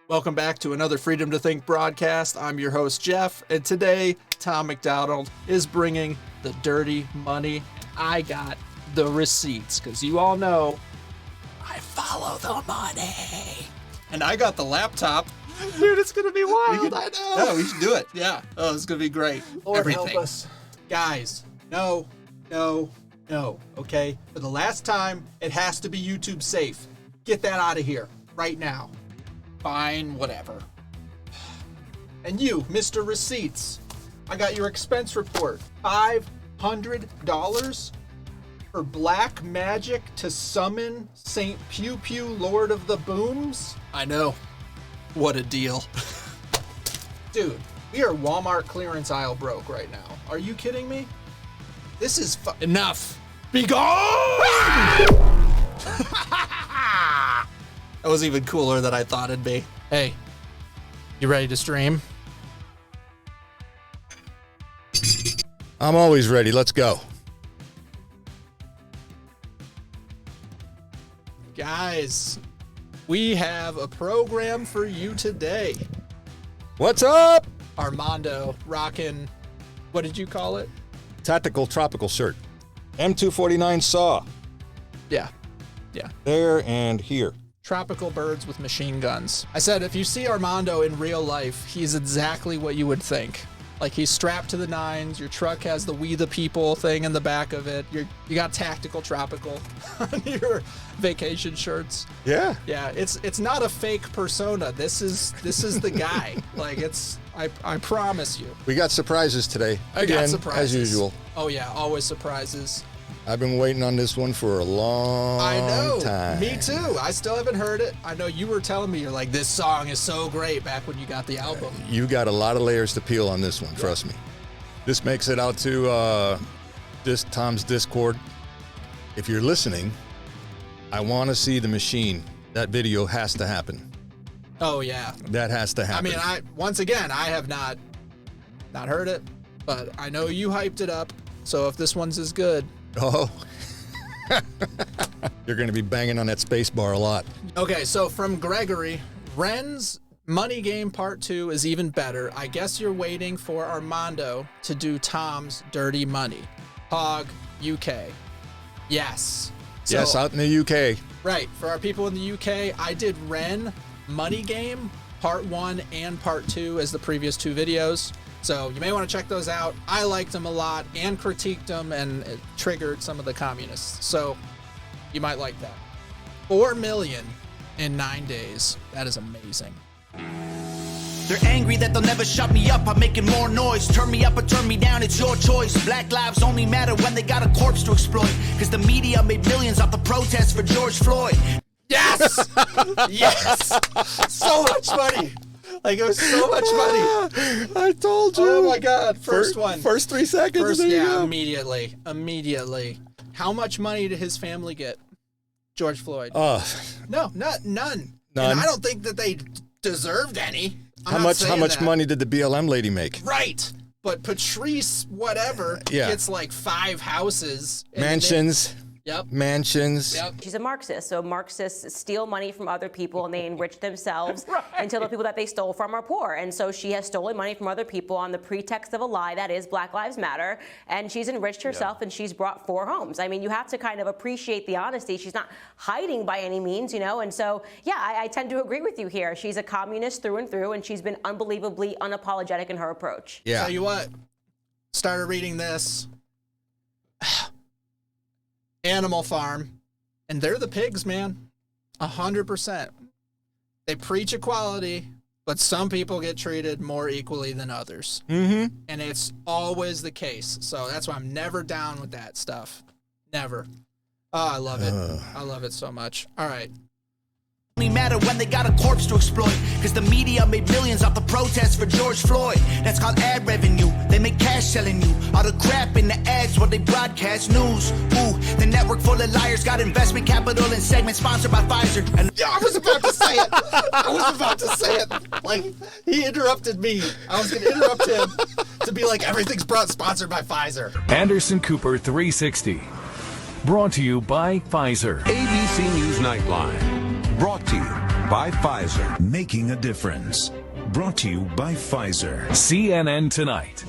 Welcome back to another Freedom to Think broadcast. I'm your host, Jeff, and today, Tom MacDonald is bringing the dirty money. I got the receipts, because you all know I follow the money. And I got the laptop. Dude, it's going to be wild, I know. No, we should do it. Yeah. Oh, it's going to be great. Lord, Everything. help us. Guys, no, okay? For the last time, it has to be YouTube safe. Get that out of here right now. Fine, whatever. And you, Mr. Receipts, I got your expense report. $500 for black magic to summon St. Pew Pew, Lord of the Booms? I know. What a deal. Dude, we are Walmart clearance aisle broke right now. Are you kidding me? This is enough. Be gone! That was even cooler than I thought it'd be. Hey, you ready to stream? I'm always ready. Let's go. Guys, we have a program for you today. What's up? Armando rocking, what did you call it? Tactical tropical shirt. M249 saw. Yeah. There and here. Tropical birds with machine guns. I said, if you see Armando in real life, he's exactly what you would think. Like, he's strapped to the nines. Your truck has the We the People thing in the back of it. You got tactical tropical on your vacation shirts. Yeah. Yeah, it's not a fake persona. This is the guy. Like, I promise you. We got surprises today. I got surprises. As usual. Oh yeah, always surprises. I've been waiting on this one for a long time. Me too. I still haven't heard it. I know you were telling me, you're like, this song is so great back when you got the album. You got a lot of layers to peel on this one, trust me. This makes it out to Tom's Discord. If you're listening, I want to see the machine. That video has to happen. Oh yeah. That has to happen. I mean, once again, I have not heard it, but I know you hyped it up. So if this one's as good. Oh. You're going to be banging on that space bar a lot. Okay, so from Gregory, Ren's Money Game Part 2 is even better. I guess you're waiting for Armando to do Tom's Dirty Money. Hog, UK. Yes. Yes, out in the UK. Right. For our people in the UK, I did Ren Money Game Part 1 and Part 2 as the previous two videos. So you may want to check those out. I liked them a lot and critiqued them, and it triggered some of the communists. So you might like that. 4 million in 9 days. That is amazing. They're angry that they'll never shut me up. I'm making more noise. Turn me up or turn me down, it's your choice. Black lives only matter when they got a corpse to exploit. Because the media made millions off the protests for George Floyd. Yes! Yes! So much money! Like, it was so much money. I told you. Oh my God. First one. First 3 seconds. First, there you yeah, go. immediately. How much money did his family get? George Floyd. No, None. And I don't think that they deserved any. How much money did the BLM lady make? Right. But Patrice, whatever, gets like 5 houses. Mansions. Yep. Mansions. Yep. She's a Marxist, so Marxists steal money from other people and they enrich themselves until the people that they stole from are poor. And so she has stolen money from other people on the pretext of a lie that is Black Lives Matter, and she's enriched herself and she's brought 4 homes. I mean, you have to kind of appreciate the honesty. She's not hiding by any means, you know, and so, yeah, I tend to agree with you here. She's a communist through and through, and she's been unbelievably unapologetic in her approach. Yeah. Tell you what, started reading this. Animal Farm, and they're the pigs, man. 100%. They preach equality, but some people get treated more equally than others. Mm-hmm. And it's always the case. So that's why I'm never down with that stuff. Never. Oh, I love it. I love it so much. All right. Only matter when they got a corpse to exploit. Because the media made millions off the protests for George Floyd. That's called ad revenue. They make cash selling you all the crap in the ads while they broadcast news. Ooh, the network full of liars got investment capital and segment sponsored by Pfizer. And yeah, I was about to say it. Like, he interrupted me. I was going to interrupt him to be like, everything's sponsored by Pfizer. Anderson Cooper 360. Brought to you by Pfizer. ABC News Nightline. Brought to you by Pfizer. Making a difference. Brought to you by Pfizer. CNN Tonight.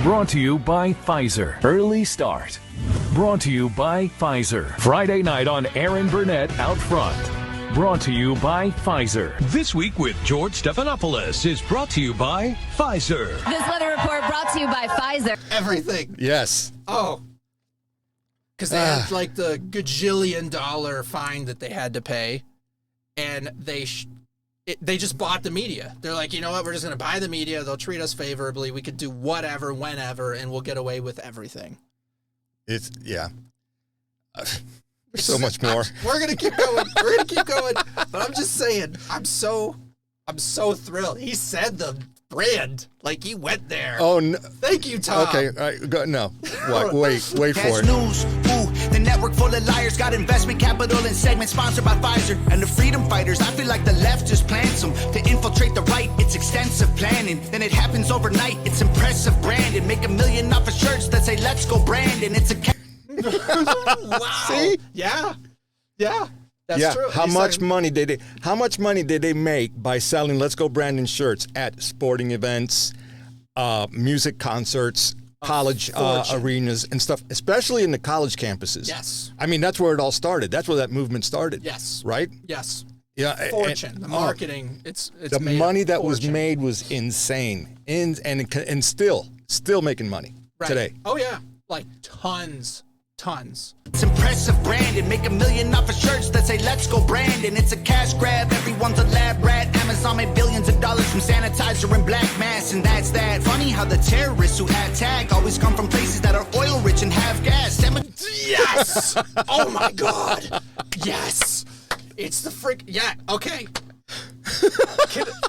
Brought to you by Pfizer. Early Start. Brought to you by Pfizer. Friday night on Aaron Burnett Out Front. Brought to you by Pfizer. This Week with George Stephanopoulos is brought to you by Pfizer. This weather report brought to you by Pfizer. Everything. Yes. Oh. Because they had like the gajillion-dollar fine that they had to pay, and they just bought the media. They're like, you know what? We're just going to buy the media. They'll treat us favorably. We could do whatever, whenever, and we'll get away with everything. It's, yeah. There's so much more. We're going to keep going. We're going to keep going. But I'm just saying, I'm so thrilled. He said the brand. Like, he went there. Oh, no. Thank you, Tom. Okay, all right, go, no. Wait for it. News. Ooh, the network full of liars got investment capital and segment sponsored by Pfizer. And the freedom fighters, I feel like the left just plants them to infiltrate the right. It's extensive planning. Then it happens overnight. It's impressive branding. Make $1 million off of shirts that say, let's go Brandon. It's a... Wow. See? Yeah. That's true. How much money did they make by selling Let's Go Brandon shirts at sporting events, music concerts, college arenas and stuff, especially in the college campuses? Yes. I mean, that's where it all started. That's where that movement started. Yes. Right? Yes. Yeah. Fortune. The marketing. It's the money that was made was insane, and still making money today. Oh yeah, like tons. It's impressive branding. Make $1 million off of shirts that say let's go Brandon. It's a cash grab. Everyone's a lab rat. Amazon made billions of dollars from sanitizer and black mass, and that's that. Funny how the terrorists who had tag always come from places that are oil rich and have gas. Yes. Oh my God. Yes. It's the frick. Yeah. Okay.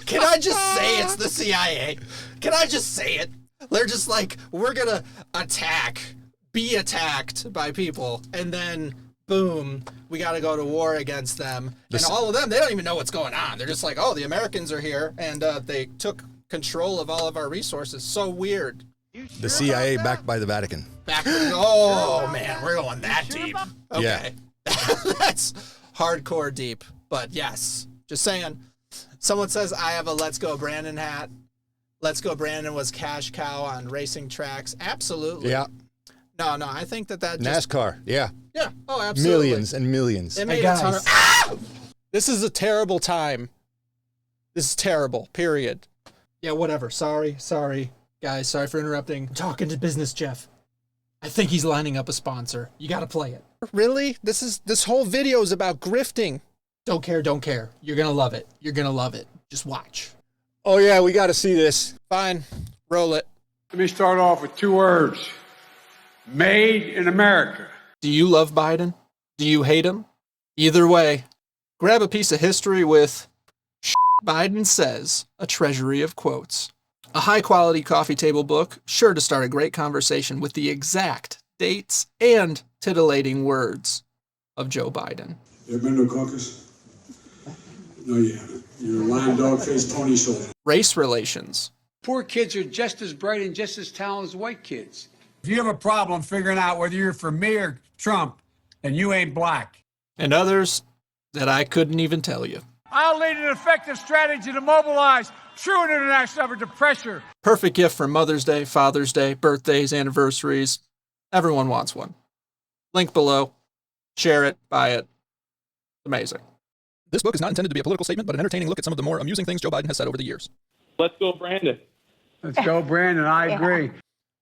Can I just say it's the CIA? Can I just say it? They're just like, we're gonna be attacked by people, and then boom, we got to go to war against them. And all of them, they don't even know what's going on. They're just like, oh, the Americans are here, and they took control of all of our resources. So weird. The CIA backed by the Vatican. Oh man, we're going that deep. Okay. Yeah. That's hardcore deep. But yes, just saying. Someone says I have a Let's Go Brandon hat. Let's Go Brandon was cash cow on racing tracks. Absolutely. Yeah. No, I think that just... NASCAR, yeah. Yeah, oh, absolutely. Millions and millions. It made a ton of... This is a terrible time. This is terrible, period. Yeah, whatever. Sorry, guys. Sorry for interrupting. I'm talking to Business Jeff. I think he's lining up a sponsor. You gotta play it. Really? This whole video is about grifting. Don't care. You're gonna love it. Just watch. Oh, yeah, we gotta see this. Fine. Roll it. Let me start off with 2 words. Made in America. Do you love Biden? Do you hate him? Either way, grab a piece of history with Biden Says, a treasury of quotes. A high-quality coffee table book, sure to start a great conversation with the exact dates and titillating words of Joe Biden. You ever been to a caucus? No, you haven't. You're a lying dog-faced Tony Soul. Race relations. Poor kids are just as bright and just as talented as white kids. If you have a problem figuring out whether you're for me or Trump, then you ain't black. And others that I couldn't even tell you. I'll lead an effective strategy to mobilize true international effort to pressure. Perfect gift for Mother's Day, Father's Day, birthdays, anniversaries. Everyone wants one. Link below. Share it, buy it. Amazing. This book is not intended to be a political statement, but an entertaining look at some of the more amusing things Joe Biden has said over the years. Let's go, Brandon. Let's go, Brandon. I agree.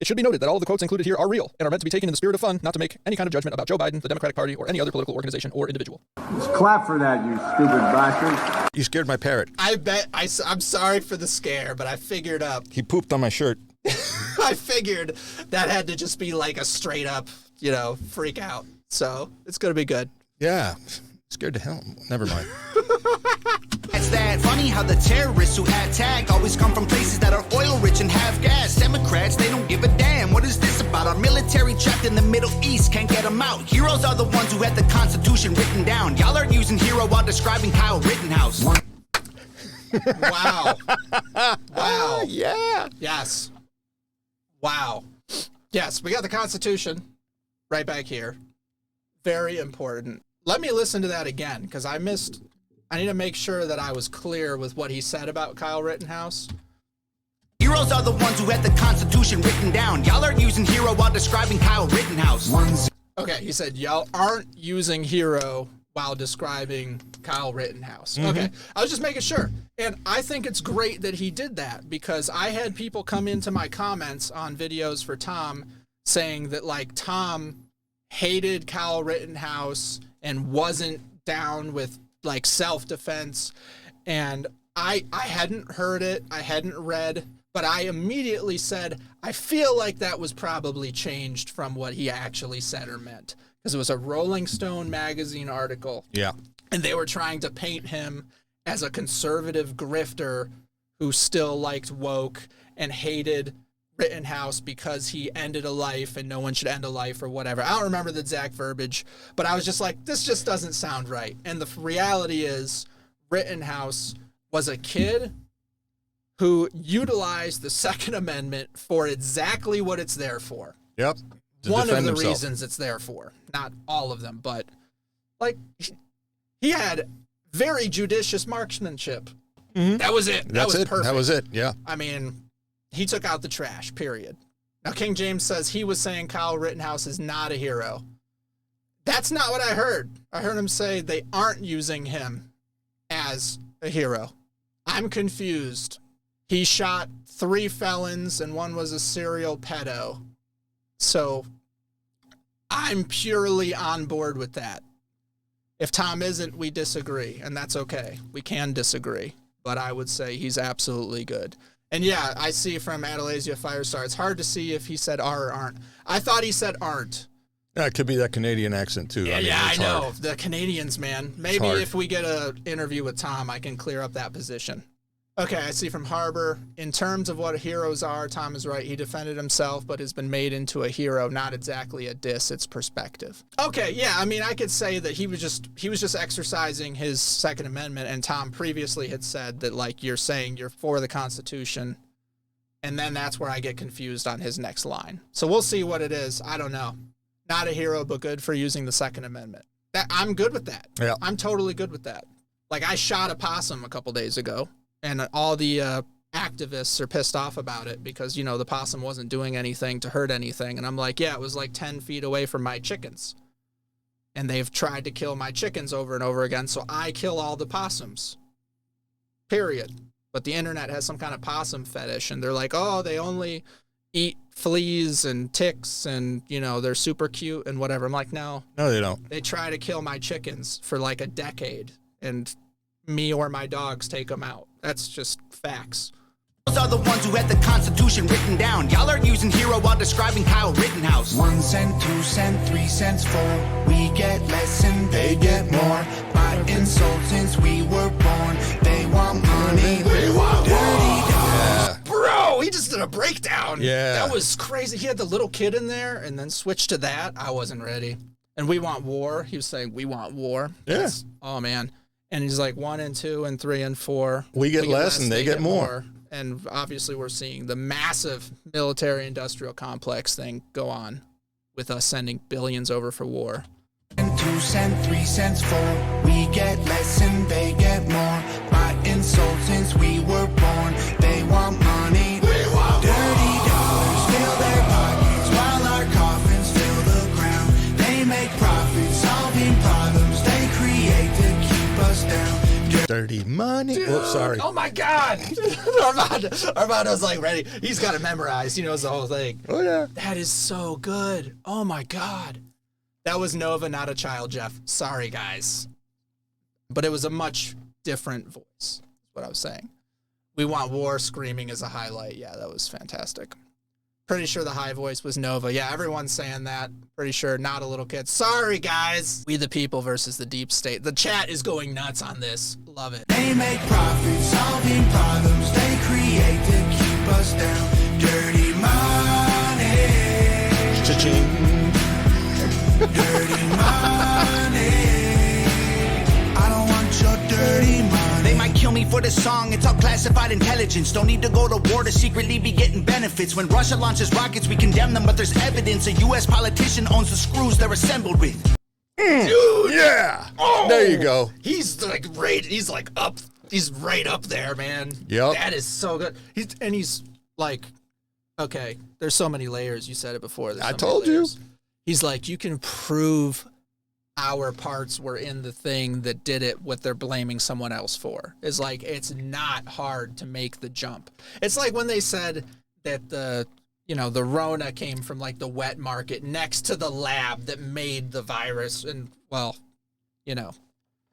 It should be noted that all of the quotes included here are real and are meant to be taken in the spirit of fun, not to make any kind of judgment about Joe Biden, the Democratic Party, or any other political organization or individual. Let's clap for that, you stupid bastard. You scared my parrot. I bet. I'm sorry for the scare, but I figured up. He pooped on my shirt. I figured that had to just be like a straight up, freak out. So it's going to be good. Yeah. Scared to hell. Never mind. That's that. Funny how the terrorists who had tag always come from places that are oil rich and have gas. Democrats, they don't give a damn. What is this about? Our military trapped in the Middle East, can't get them out. Heroes are the ones who had the Constitution written down. Y'all are using hero while describing Kyle Rittenhouse. Wow. Wow. Yeah. Yes. Wow. Yes, we got the Constitution right back here. Very important. Let me listen to that again, because I missed I need to make sure that I was clear with what he said about Kyle Rittenhouse. Heroes are the ones who had the Constitution written down. Y'all are using hero while describing Kyle Rittenhouse. Okay, he said y'all aren't using hero while describing Kyle Rittenhouse. Okay, I was just making sure. And I think it's great that he did that, because I had people come into my comments on videos for Tom saying that, like, Tom hated Kyle Rittenhouse and wasn't down with, like, self-defense. And I hadn't heard it, I hadn't read, but I immediately said, I feel like that was probably changed from what he actually said or meant, because it was a Rolling Stone magazine article. Yeah. And they were trying to paint him as a conservative grifter who still liked woke and hated Rittenhouse because he ended a life and no one should end a life or whatever. I don't remember the exact verbiage, but I was just like, this just doesn't sound right. And the reality is Rittenhouse was a kid who utilized the Second Amendment for exactly what it's there for. Yep. One of the reasons it's there for. Not all of them, but, like, he had very judicious marksmanship. That was it. That was perfect. That was it, yeah. I mean, he took out the trash, period. Now, King James says he was saying Kyle Rittenhouse is not a hero. That's not what I heard. I heard him say they aren't using him as a hero. I'm confused. He shot 3 felons and one was a serial pedo. So I'm purely on board with that. If Tom isn't, we disagree, and that's okay. We can disagree, but I would say he's absolutely good. And yeah, I see from Adelasia Firestar, it's hard to see if he said are or aren't. I thought he said aren't. Yeah, it could be that Canadian accent, too. Yeah, I know. Hard. The Canadians, man. Maybe if we get an interview with Tom, I can clear up that position. Okay, I see from Harbor, in terms of what heroes are, Tom is right. He defended himself, but has been made into a hero. Not exactly a diss, it's perspective. Okay, yeah, I mean, I could say that he was just exercising his Second Amendment, and Tom previously had said that, like, you're saying you're for the Constitution, and then that's where I get confused on his next line. So we'll see what it is. I don't know. Not a hero, but good for using the Second Amendment. I'm good with that. Yeah. I'm totally good with that. Like, I shot a possum a couple days ago. And all the activists are pissed off about it because, you know, the possum wasn't doing anything to hurt anything. And I'm like, yeah, it was like 10 feet away from my chickens. And they've tried to kill my chickens over and over again, so I kill all the possums. Period. But the internet has some kind of possum fetish, and they're like, oh, they only eat fleas and ticks and, you know, they're super cute and whatever. I'm like, no. No, they don't. They try to kill my chickens for like a decade, and me or my dogs take them out. That's just facts. Those are the ones who had the Constitution written down. Y'all are using hero while describing Kyle Rittenhouse. 1 cent, 2 cent, 3 cents, 4. We get less and they get more. By insult since we were born. They want money. They want dirty dollars. Bro, he just did a breakdown. Yeah. That was crazy. He had the little kid in there and then switched to that. I wasn't ready. And we want war. He was saying, we want war. Yeah. Oh, man. And he's like 1 and 2 and 3 and 4. We get less and they get more. And obviously we're seeing the massive military-industrial complex thing go on with us sending billions over for war. 2 cents, 3 cents, 4. We get less and they get more. By insult since we were born. They want money. We want dirty dollars. Fill their pockets while our coffins fill the ground. They make profits, solving problems they create to keep us down. Dirty money. Dude, Oops, sorry. Oh my God. Armando's like ready. He's got it memorized. He knows the whole thing. Oh, yeah. That is so good. Oh my God. That was Nova, not a child, Jeff. Sorry, guys. But it was a much different voice, is what I was saying. We want war screaming as a highlight. Yeah, that was fantastic. Pretty sure the high voice was Nova. Yeah, everyone's saying that. Pretty sure not a little kid. Sorry, guys. We the people versus the deep state. The chat is going nuts on this. Love it. They make profits, solving problems they create to keep us down. Dirty money. Cha-ching. Dirty money. I don't want your dirty money. They might kill me for this song, it's all classified intelligence. Don't need to go to war to secretly be getting benefits. When Russia launches rockets, we condemn them, but there's evidence a U.S. politician owns the screws they're assembled with. Dude. Yeah. Oh, there you go. He's like up. He's right up there, man. Yep. That is so good. He's like, okay, there's so many layers. You said it before. I told you. He's like, you can prove our parts were in the thing that did it, what they're blaming someone else for. It's like, it's not hard to make the jump. It's like when they said that the Rona came from like the wet market next to the lab that made the virus and, well,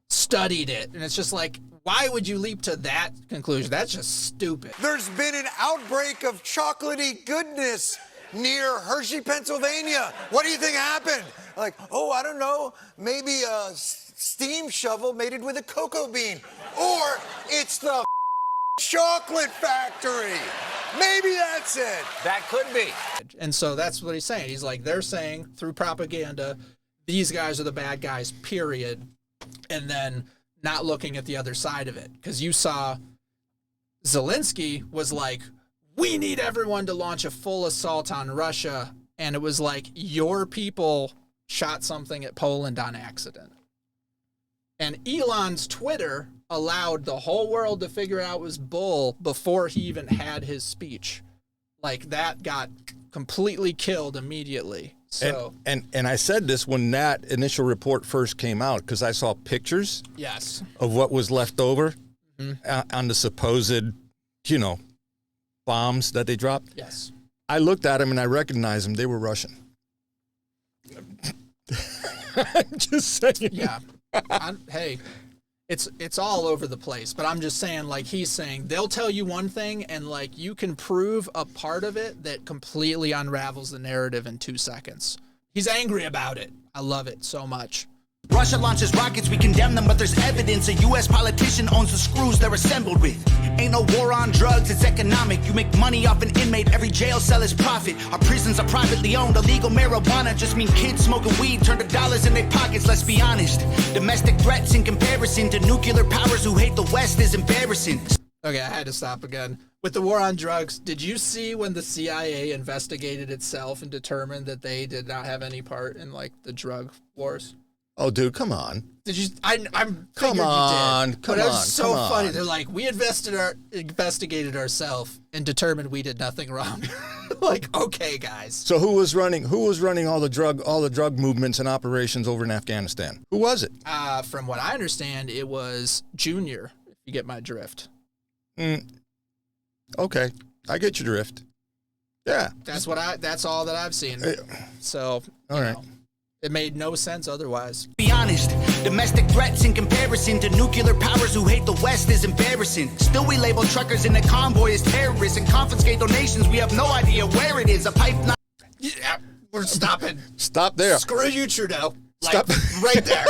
studied it. And it's just like, why would you leap to that conclusion? That's just stupid. There's been an outbreak of chocolatey goodness near Hershey, Pennsylvania. What do you think happened? Like, oh, I don't know. Maybe a steam shovel mated with a cocoa bean. Or it's the chocolate factory. Maybe that's it. That could be. And so that's what he's saying. He's like, they're saying through propaganda, these guys are the bad guys, period. And then not looking at the other side of it. Because you saw Zelensky was like, we need everyone to launch a full assault on Russia. And it was like, your people shot something at Poland on accident. And Elon's Twitter allowed the whole world to figure out it was bull before he even had his speech. Like, that got completely killed immediately. So and I said this when that initial report first came out, because I saw pictures yes. of what was left over on the supposed, bombs that they dropped. Yes. I looked at them and I recognized them. They were Russian. I'm just saying. Yeah. Hey, it's all over the place, but I'm just saying, like he's saying, they'll tell you one thing and like you can prove a part of it that completely unravels the narrative in 2 seconds. He's angry about it. I love it so much. Russia launches rockets, we condemn them, but there's evidence a U.S. politician owns the screws they're assembled with. Ain't no war on drugs, it's economic. You make money off an inmate, every jail cell is profit. Our prisons are privately owned, illegal marijuana just mean kids smoking weed turn to dollars in their pockets, let's be honest. Domestic threats in comparison to nuclear powers who hate the West is embarrassing. Okay, I had to stop again. With the war on drugs, did you see when the CIA investigated itself and determined that they did not have any part in like the drug wars? Oh, dude, come on. Did you? I'm come on, you did. But it was so funny. They're like, we investigated ourselves and determined we did nothing wrong. Like, okay, guys. So who was running all the drug movements and operations over in Afghanistan? Who was it? From what I understand, it was Junior. If you get my drift. Okay, I get your drift. Yeah. That's all that I've seen. So, all right. It made no sense otherwise. Be honest, domestic threats in comparison to nuclear powers who hate the West is embarrassing. Still we label truckers in the convoy as terrorists and confiscate donations. We have no idea where it is. A pipeline. Yeah, we're stopping. Stop there. Screw you, Trudeau. Stop. Right there.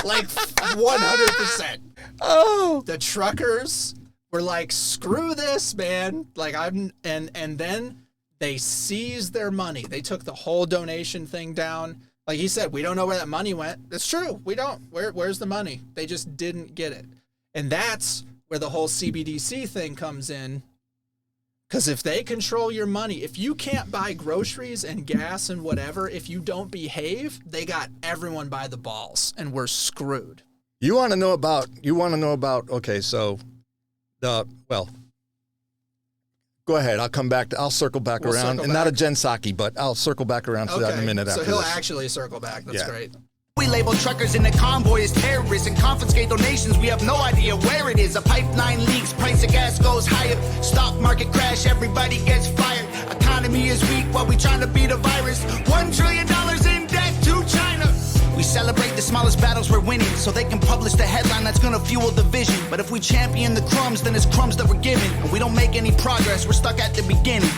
Like 100%. Oh. The truckers were like, screw this, man. Like and then they seized their money. They took the whole donation thing down. Like he said, we don't know where that money went. That's true. We don't. Where's the money? They just didn't get it. And that's where the whole CBDC thing comes in. Because if they control your money, if you can't buy groceries and gas and whatever, if you don't behave, they got everyone by the balls and we're screwed. You want to know about, okay, so, go ahead. I'll circle back around. And not a Jen Psaki, but I'll circle back around to that in a minute after So he'll this. actually circle back. That's great. We label truckers in the convoy as terrorists and confiscate donations. We have no idea where it is. A pipeline leaks, price of gas goes higher. Stock market crash, everybody gets fired. Economy is weak while we trying to beat a virus. $1 trillion in debt to China. We celebrate the smallest battles we're winning so they can publish the headline that's gonna fuel the vision. But if we champion the crumbs, then it's crumbs that we're given. And we don't make any progress, we're stuck at the beginning.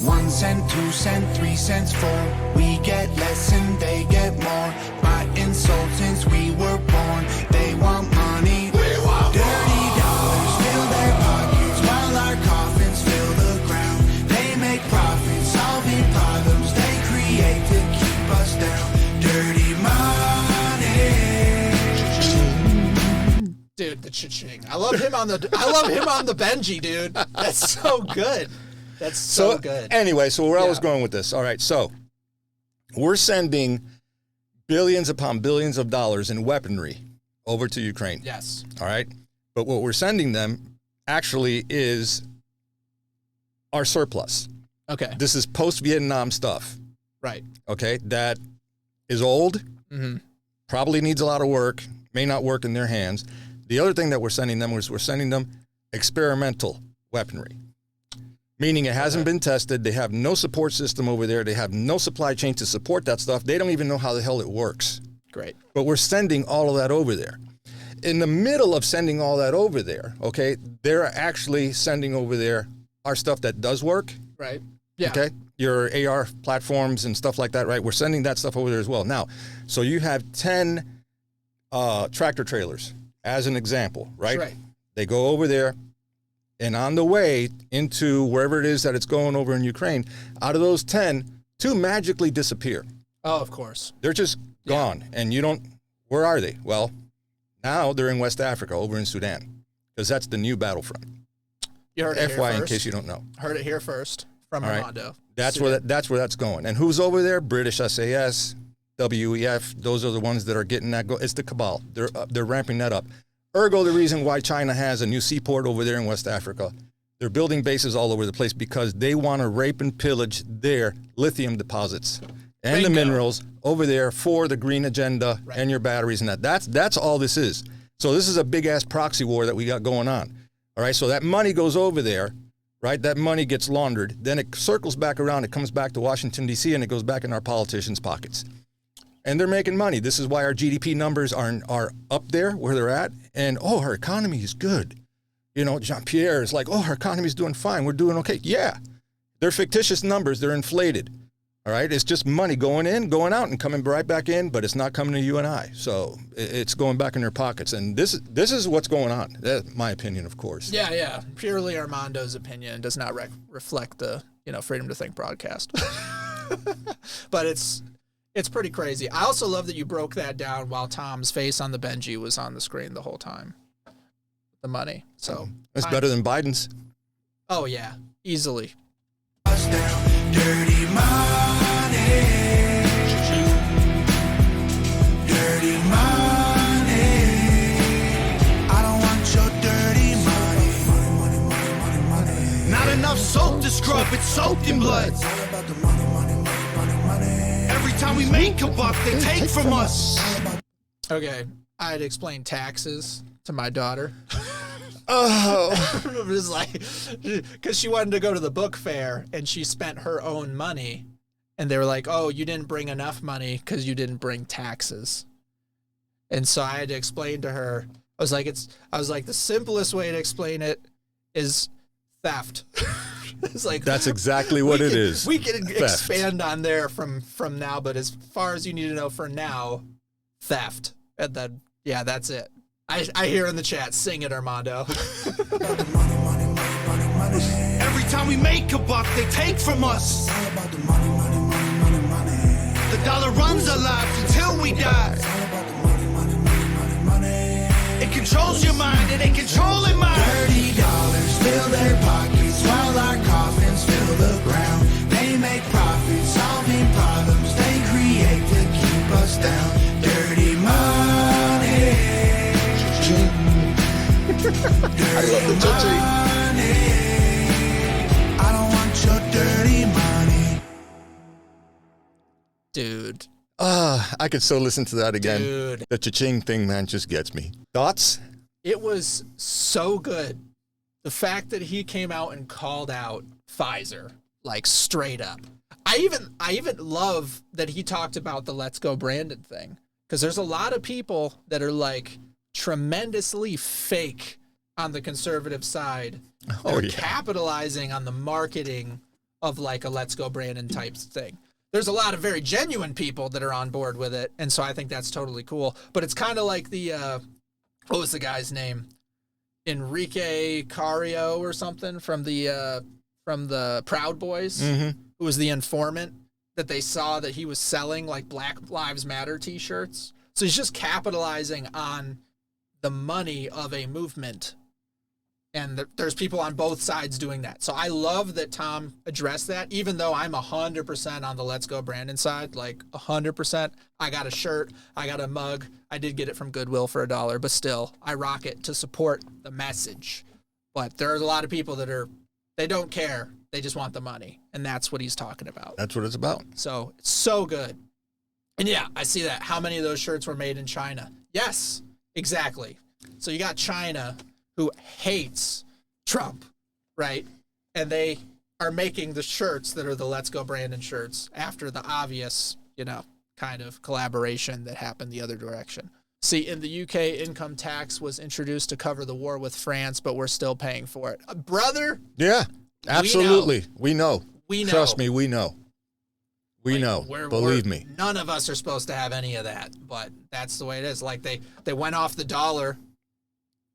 1 cent, 2 cent, 3 cents, 4. We get less and they get more. By insult since we were born. They want money. We want dirty dollars fill their pockets while our coffins fill the ground. They make profits, solving problems they create to keep us down. Dirty money. Dude, the cha-ching. I love him on the Benji, dude. That's so good. That's so good. Anyway, so where I was going with this. All right, so we're sending billions upon billions of dollars in weaponry over to Ukraine. Yes. All right. But what we're sending them actually is our surplus. Okay. This is post-Vietnam stuff. Right. Okay. That is old, probably needs a lot of work, may not work in their hands. The other thing that we're sending them was we're sending them experimental weaponry, meaning it hasn't been tested. They have no support system over there. They have no supply chain to support that stuff. They don't even know how the hell it works. Great. But we're sending all of that over there. In the middle of sending all that over there, okay, they're actually sending over there our stuff that does work. Right. Yeah. Okay. Your AR platforms and stuff like that, right? We're sending that stuff over there as well. Now, so you have 10 tractor trailers as an example, right? Right. They go over there, and on the way into wherever it is that it's going over in Ukraine, out of those 10, 2 magically disappear. Oh, of course. They're just gone, and you don't, where are they? Well, now they're in West Africa, over in Sudan, because that's the new battlefront. You heard it here FYI, first. in case you don't know. Heard it here first from All right. Armando. That's where that's going. And who's over there? British SAS, WEF. Those are the ones that are getting that go. It's the cabal. They're ramping that up. Ergo, the reason why China has a new seaport over there in West Africa. They're building bases all over the place because they want to rape and pillage their lithium deposits and the minerals over there for the green agenda and your batteries and that. That's all this is. So this is a big ass proxy war that we got going on. All right. So that money goes over there. Right, that money gets laundered, then it circles back around, it comes back to Washington, D.C., and it goes back in our politicians' pockets. And they're making money. This is why our GDP numbers are up there where they're at. And, oh, our economy is good. You know, Jean-Pierre is like, oh, our economy is doing fine. We're doing okay. Yeah, they're fictitious numbers. They're inflated. All right, it's just money going in, going out, and coming right back in, but it's not coming to you and I. So it's going back in their pockets, and this is what's going on. That's my opinion, of course. Yeah, yeah. Purely Armando's opinion does not reflect the Freedom to Think broadcast. But it's pretty crazy. I also love that you broke that down while Tom's face on the Benji was on the screen the whole time. The money. So it's better than Biden's. Oh yeah, easily. Dirty money. Dirty money. I don't want your dirty money. Not enough soap to scrub, it's soaked in blood. Every time we make a buck, they take from us. Okay, I had to explain taxes to my daughter. Oh. It was like, because she wanted to go to the book fair and she spent her own money, and they were like, oh, you didn't bring enough money because you didn't bring taxes. And so I had to explain to her, I was like, the simplest way to explain it is theft. It's like, that's exactly what it is. We can expand on there from now, but as far as you need to know for now, theft. And then, yeah, that's it. I hear in the chat, sing it, Armando. Every time we make a buck, they take from us. The dollar runs our lives until we die. It controls your mind and it controlling mine. Dirty dollars fill their pockets while our coffins fill the ground. They make profits, solving problems they create to keep us down. Dirty money. I love the touchy. I don't want your dirty money. Dude. I could so listen to that again. Dude. The cha-ching thing, man, just gets me. Thoughts? It was so good. The fact that he came out and called out Pfizer, like straight up. I even love that he talked about the Let's Go Brandon thing, because there's a lot of people that are like tremendously fake on the conservative side. They're capitalizing on the marketing of like a Let's Go Brandon type thing. There's a lot of very genuine people that are on board with it, and so I think that's totally cool. But it's kind of like the what was the guy's name? Enrique Cario or something from the Proud Boys, who was the informant that they saw that he was selling like Black Lives Matter t-shirts. So he's just capitalizing on the money of a movement And there's people on both sides doing that. So I love that Tom addressed that, even though I'm 100% on the Let's Go Brandon side, like 100%. I got a shirt, I got a mug. I did get it from Goodwill for $1, but still, I rock it to support the message. But there's a lot of people that they don't care. They just want the money. And that's what he's talking about. That's what it's about. So it's so good. And yeah, I see that. How many of those shirts were made in China? Yes, exactly. So you got China, who hates Trump, right? And they are making the shirts that are the Let's Go Brandon shirts after the obvious, kind of collaboration that happened the other direction. See, in the UK, income tax was introduced to cover the war with France, but we're still paying for it. Brother? Yeah, absolutely. We know. We know. Trust me, we know. We know. Believe me. None of us are supposed to have any of that, but that's the way it is. Like they went off the dollar,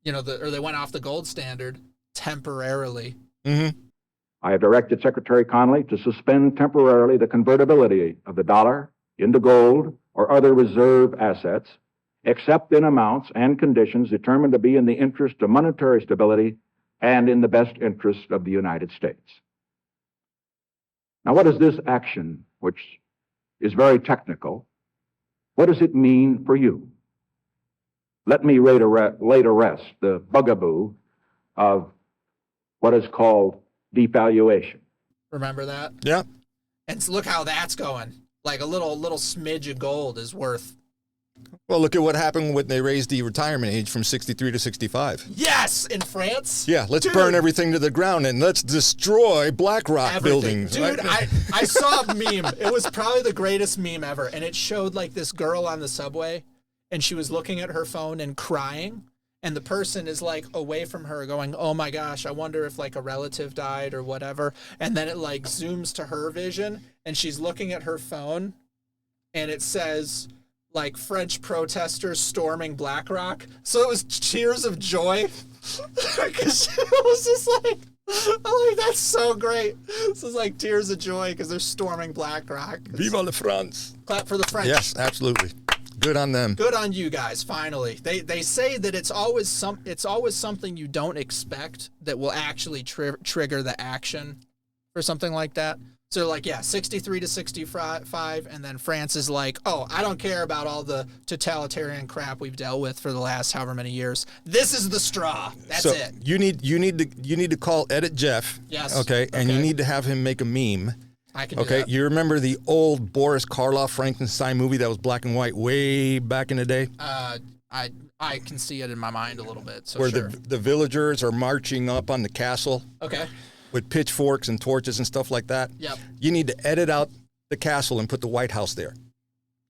or they went off the gold standard temporarily. Mm-hmm. I have directed Secretary Connally to suspend temporarily the convertibility of the dollar into gold or other reserve assets, except in amounts and conditions determined to be in the interest of monetary stability and in the best interest of the United States. Now, what is this action, which is very technical, what does it mean for you? Let me lay to rest the bugaboo of what is called devaluation. Remember that? Yeah. And look how that's going. Like a little smidge of gold is worth. Well, look at what happened when they raised the retirement age from 63 to 65. Yes, in France. Yeah, let's burn everything to the ground and let's destroy BlackRock buildings. Dude, I saw a meme. It was probably the greatest meme ever. And it showed like this girl on the subway and she was looking at her phone and crying. And the person is like away from her going, oh my gosh, I wonder if like a relative died or whatever. And then it like zooms to her vision and she's looking at her phone and it says like French protesters storming BlackRock. So it was tears of joy because it was just like, I'm like, that's so great. This is like tears of joy because they're storming BlackRock. Vive la France. Clap for the French. Yes, absolutely. Good on them. Good on you guys. Finally, they say that it's always something you don't expect that will actually trigger the action for something like that. So like, yeah, 63 to 65, and then France is like, oh, I don't care about all the totalitarian crap we've dealt with for the last however many years. This is the straw. That's it. You need to call Edit Jeff. Yes. Okay, and you need to have him make a meme. I can do that. You remember the old Boris Karloff Frankenstein movie that was black and white way back in the day? I can see it in my mind a little bit. So where sure. the villagers are marching up on the castle. Okay. With pitchforks and torches and stuff like that. Yep. You need to edit out the castle and put the White House there.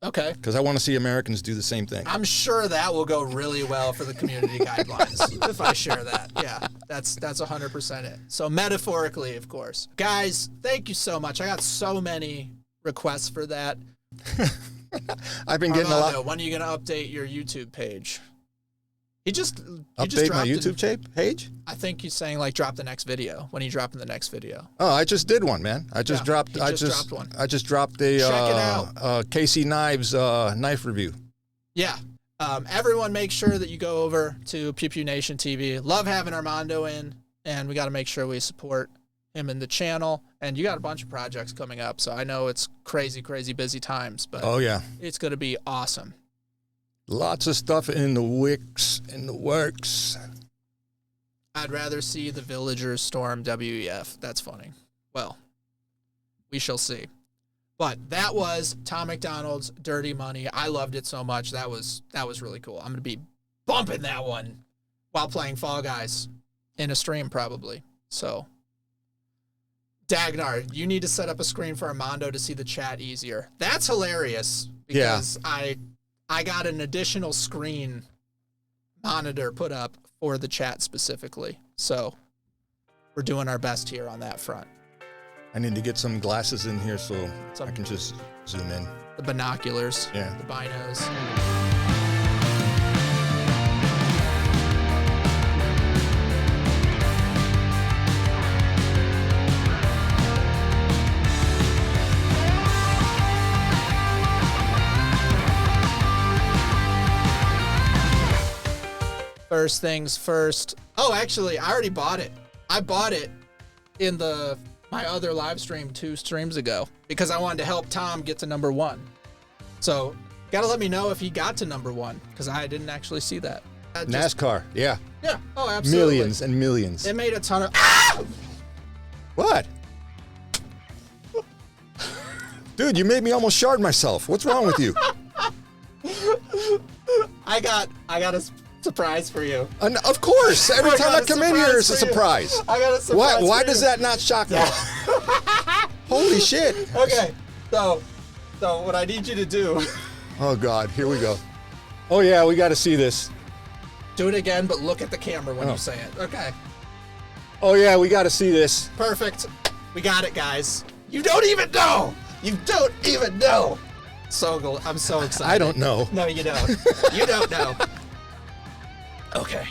Okay. Because I want to see Americans do the same thing. I'm sure that will go really well for the community guidelines if I share that. Yeah, that's 100% it. So metaphorically, of course. Guys, thank you so much. I got so many requests for that. I've been getting Armando, a lot. when are you going to update your YouTube page? He just update my YouTube page? I think he's saying like drop the next video. When are you dropping the next video? Oh, I just did one, man. I just dropped one. I just dropped a Check it out. Casey Knives knife review. Yeah. Everyone make sure that you go over to PewPewNationTV. Love having Armando in, and we got to make sure we support him in the channel. And you got a bunch of projects coming up, so I know it's crazy busy times, but oh yeah, it's going to be awesome. Lots of stuff in the works. I'd rather see the villagers storm WEF. That's funny. Well, we shall see. But that was Tom MacDonald's Dirty Money. I loved it so much. That was really cool. I'm going to be bumping that one while playing Fall Guys in a stream probably. So, Dagnar, you need to set up a screen for Armando to see the chat easier. That's hilarious because I got an additional screen monitor put up for the chat specifically. So we're doing our best here on that front. I need to get some glasses in here so I can just zoom in. The binoculars. Yeah. The binos. first things first. Oh, actually, I already bought it. I bought it in my other live stream 2 streams ago because I wanted to help Tom get to #1. So, gotta let me know if he got to #1 because I didn't actually see that. NASCAR, yeah. Yeah, oh, absolutely. Millions and millions. It made a ton of... Ah! What? Dude, you made me almost shard myself. What's wrong with you? I got a surprise for you. Of course. Every time I come in here, it's a surprise. I got a surprise. Why does that not shock me? Holy shit. Okay, so what I need you to do... Oh, God. Here we go. Oh, yeah, we got to see this. Do it again, but look at the camera when you say it. Okay. Oh, yeah, we got to see this. Perfect. We got it, guys. You don't even know. You don't even know. I'm so excited. I don't know. No, you don't. You don't know. Okay.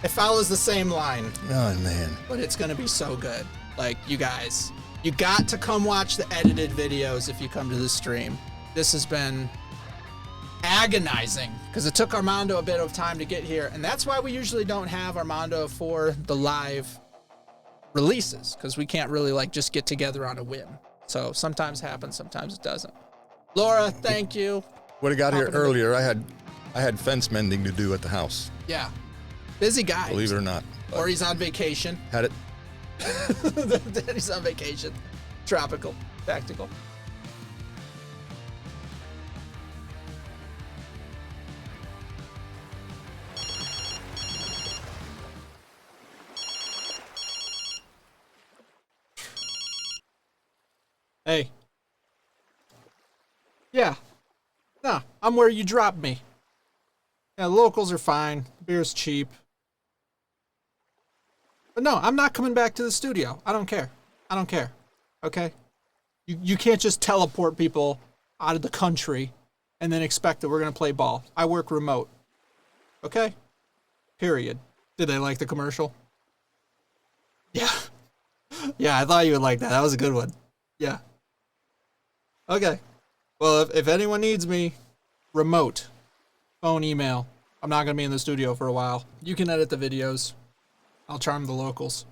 It follows the same line. Oh, man. But it's going to be so good. Like, you guys, you got to come watch the edited videos if you come to the stream. This has been agonizing because it took Armando a bit of time to get here. And that's why we usually don't have Armando for the live releases because we can't really like just get together on a whim. So sometimes happens, sometimes it doesn't. Laura, thank you. Would have got here earlier. I had fence mending to do at the house. Yeah. Busy guy. Believe it or not. Or he's on vacation. Had it. He's on vacation. Tropical. Tactical. Hey. Yeah. Nah, I'm where you dropped me. Yeah, locals are fine. Beer's cheap. But no, I'm not coming back to the studio. I don't care. I don't care. Okay? You can't just teleport people out of the country and then expect that we're going to play ball. I work remote. Okay? Period. Did they like the commercial? Yeah. Yeah, I thought you would like that. That was a good one. Yeah. Okay. Well, if anyone needs me, remote, phone, email. I'm not going to be in the studio for a while. You can edit the videos. I'll charm the locals.